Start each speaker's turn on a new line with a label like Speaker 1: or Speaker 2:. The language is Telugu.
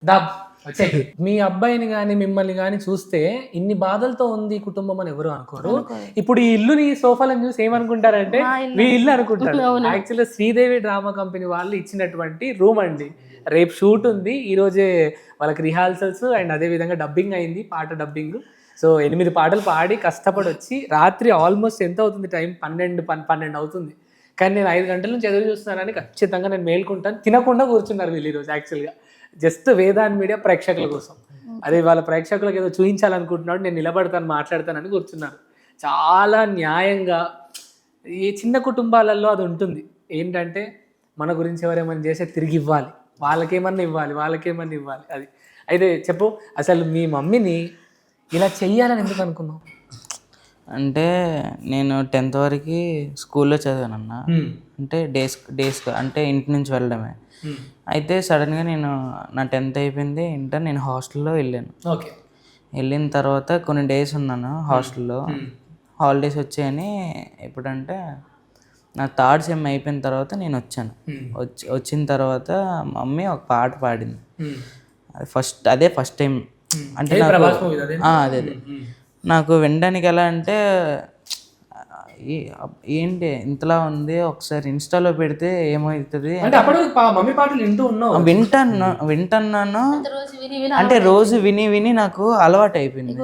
Speaker 1: డబ్ వచ్చేయ్. మీ అబ్బాయిని కానీ మిమ్మల్ని కానీ చూస్తే ఇన్ని బాధలతో ఉంది ఈ కుటుంబం అని ఎవరు అనుకోరు. ఇప్పుడు ఈ ఇల్లుని సోఫాలను చూసి ఏమనుకుంటారంటే మీ ఇల్లు అనుకుంటారు. యాక్చువల్గా శ్రీదేవి డ్రామా కంపెనీ వాళ్ళు ఇచ్చినటువంటి రూమ్ అండి. రేపు షూట్ ఉంది, ఈ రోజే వాళ్ళకి రిహార్సల్స్ అండ్ అదే విధంగా డబ్బింగ్ అయింది, పాట డబ్బింగ్. సో 8 పాటలు పాడి కష్టపడి వచ్చి రాత్రి ఆల్మోస్ట్ ఎంత అవుతుంది టైం, 12 అవుతుంది. కానీ నేను 5 గంటల నుంచి ఎదురు చూస్తున్నానని ఖచ్చితంగా నేను మేల్కుంటాను. తినకుండా కూర్చున్నారు వీళ్ళు ఈరోజు యాక్చువల్గా జస్ట్ వేదాన్ మీడియా ప్రేక్షకుల కోసం. అదే వాళ్ళ ప్రేక్షకులకు ఏదో చూపించాలనుకుంటున్నాడు, నేను నిలబడతాను మాట్లాడతానని కూర్చున్నారు. చాలా న్యాయంగా. ఈ చిన్న కుటుంబాలలో అది ఉంటుంది ఏంటంటే మన గురించి ఎవరేమన్నా చేస్తే తిరిగి ఇవ్వాలి, వాళ్ళకేమన్నా ఇవ్వాలి. అది అయితే చెప్పు, అసలు మీ మమ్మీని ఇలా చెయ్యాలని ఎందుకు అనుకున్నావు?
Speaker 2: అంటే నేను 10th వరకు స్కూల్లో చదివానన్న. అంటే డేస్ అంటే ఇంటి నుంచి వెళ్ళడమే. అయితే సడన్గా నేను నా 10th అయిపోయింది, ఇంటర్ నేను హాస్టల్లో వెళ్ళాను.
Speaker 1: ఓకే.
Speaker 2: వెళ్ళిన తర్వాత కొన్ని డేస్ ఉన్నాను హాస్టల్లో. హాలిడేస్ వచ్చాయని ఎప్పుడంటే నా 3rd సెమ్ అయిపోయిన తర్వాత నేను వచ్చాను. వచ్చిన తర్వాత మమ్మీ ఒక పాట పాడింది. అదే ఫస్ట్ టైం. అంటే అదే నాకు వినడానికి ఎలా అంటే ఏంటి ఇంతలా ఉంది, ఒకసారి ఇన్స్టాలో పెడితే ఏమవుతుంది వింటున్నాను. అంటే రోజు విని నాకు అలవాటు అయిపోయింది.